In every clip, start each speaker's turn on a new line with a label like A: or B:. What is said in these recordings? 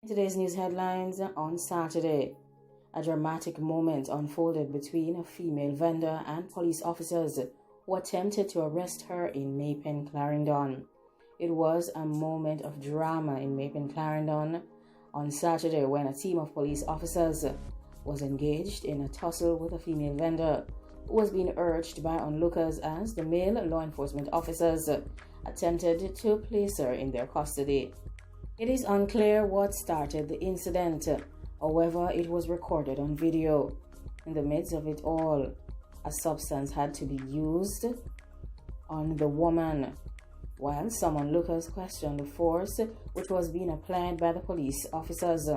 A: Today's news headlines on Saturday. A dramatic moment unfolded between a female vendor and police officers who attempted to arrest her in Maypen, Clarendon. It was a moment of drama in Maypen, Clarendon on Saturday when a team of police officers was engaged in a tussle with a female vendor who was being urged by onlookers as the male law enforcement officers attempted to place her in their custody. It is unclear what started the incident. However, it was recorded on video. In the midst of it all, a substance had to be used on the woman, while some onlookers questioned the force which was being applied by the police officers,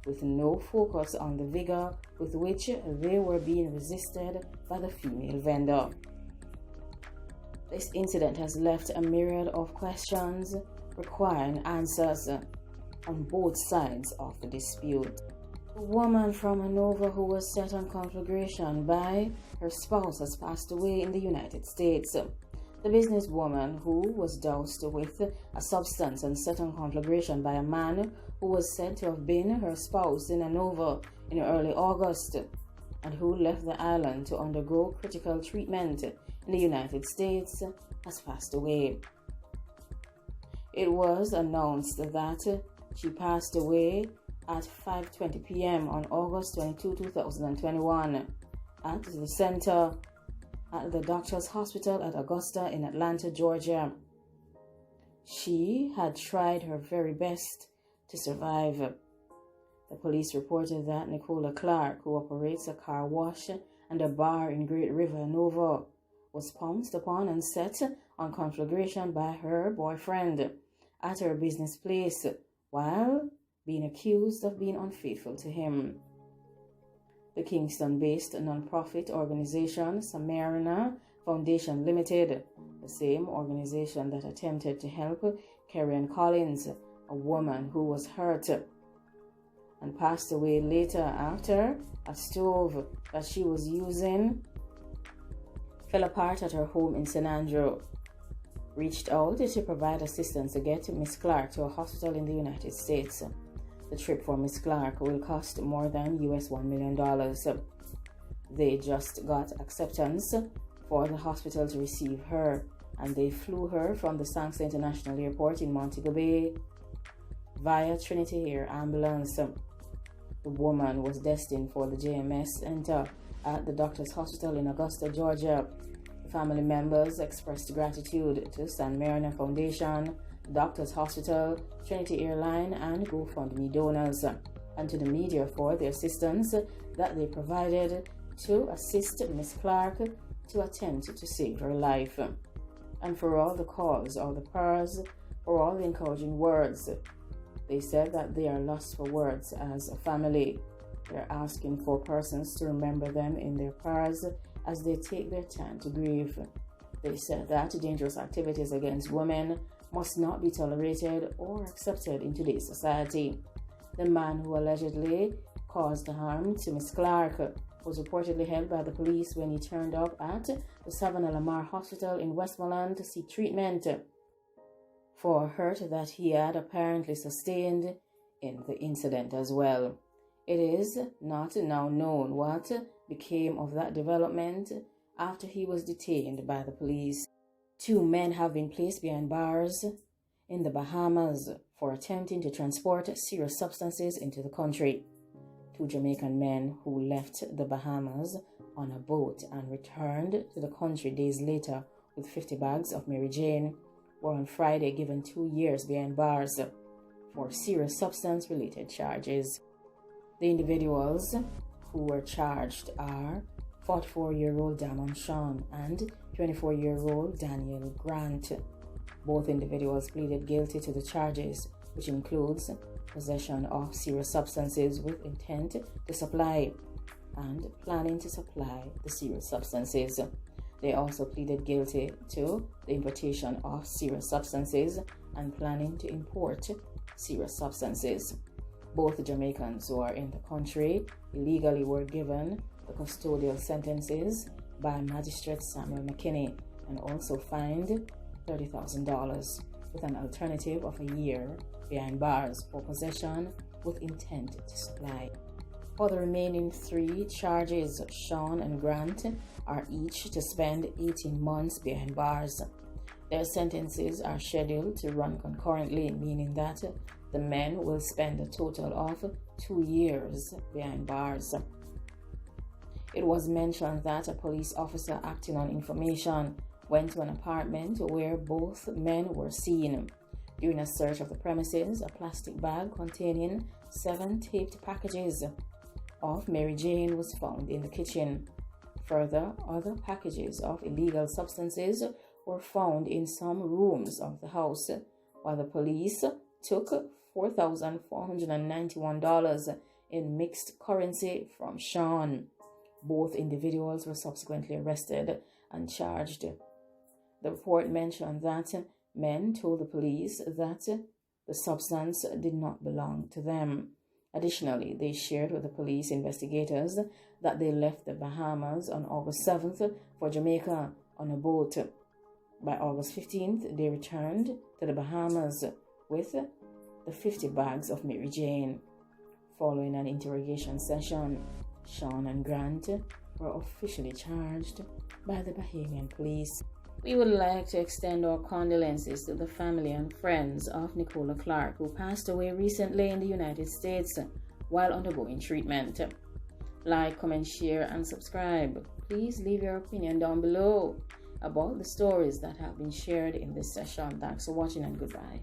A: with no focus on the vigor with which they were being resisted by the female vendor. This incident has left a myriad of questions requiring answers on both sides of the dispute. A woman from Hanover who was set on conflagration by her spouse has passed away in the United States. The businesswoman who was doused with a substance and set on conflagration by a man who was said to have been her spouse in Hanover in early August and who left the island to undergo critical treatment in the United States has passed away. It was announced that she passed away at 5:20 p.m. on August 22, 2021 at the center at the Doctors Hospital at Augusta in Atlanta, Georgia. She had tried her very best to survive. The police reported that Nicola Clark, who operates a car wash and a bar in Great River, Hanover, was pounced upon and set on conflagration by her boyfriend at her business place while being accused of being unfaithful to him. The Kingston-based non-profit organization Samarina Foundation Limited, the same organization that attempted to help Karen Collins, a woman who was hurt and passed away later after a stove that she was using fell apart at her home in St. Andrew, reached out to provide assistance to get Miss Clark to a hospital in the United States. The trip for Miss Clark will cost more than $1 million. They just got acceptance for the hospital to receive her, and they flew her from the Sangster International Airport in Montego Bay via Trinity Air Ambulance. The woman was destined for the JMS Center at the Doctors Hospital in Augusta, Georgia. The family members expressed gratitude to San Marina Foundation, Doctors Hospital, Trinity Airline, and GoFundMe donors, and to the media for the assistance that they provided to assist Miss Clark to attempt to save her life, and for all the calls, all the prayers, for all the encouraging words. They said that they are lost for words as a family. They're asking for persons to remember them in their prayers as they take their time to grieve. They said that dangerous activities against women must not be tolerated or accepted in today's society. The man who allegedly caused harm to Miss Clark was reportedly held by the police when he turned up at the Savannah Lamar Hospital in Westmoreland to seek treatment for hurt that he had apparently sustained in the incident as well. It is not now known what became of that development after he was detained by the police. 2 men have been placed behind bars in the Bahamas for attempting to transport serious substances into the country. 2 Jamaican men who left the Bahamas on a boat and returned to the country days later with 50 bags of Mary Jane were on Friday given 2 years behind bars for serious substance-related charges. The individuals who were charged are 44-year-old Damond and 24-year-old Daniel Grant. Both individuals pleaded guilty to the charges, which includes possession of serious substances with intent to supply and planning to supply the serious substances. They also pleaded guilty to the importation of serious substances and planning to import serious substances. Both Jamaicans who are in the country illegally were given the custodial sentences by Magistrate Samuel McKinney and also fined $30,000 with an alternative of a year behind bars for possession with intent to supply. For the remaining 3 charges, Sean and Grant are each to spend 18 months behind bars. Their sentences are scheduled to run concurrently, meaning that the men will spend a total of 2 years behind bars. It was mentioned that a police officer acting on information went to an apartment where both men were seen. During a search of the premises, a plastic bag containing 7 taped packages of Mary Jane was found in the kitchen. Further, other packages of illegal substances were found in some rooms of the house, while the police took $4,491 in mixed currency from Sean. Both individuals were subsequently arrested and charged. The report mentioned that men told the police that the substance did not belong to them. Additionally, they shared with the police investigators that they left the Bahamas on August 7th for Jamaica on a boat. By August 15th, they returned to the Bahamas with the 50 bags of Mary Jane. Following an interrogation session, Sean and Grant were officially charged by the Bahamian police. We would like to extend our condolences to the family and friends of Nicola Clark, who passed away recently in the United States while undergoing treatment. Like, comment, share, and subscribe. Please leave your opinion down below about the stories that have been shared in this session. Thanks for watching and goodbye.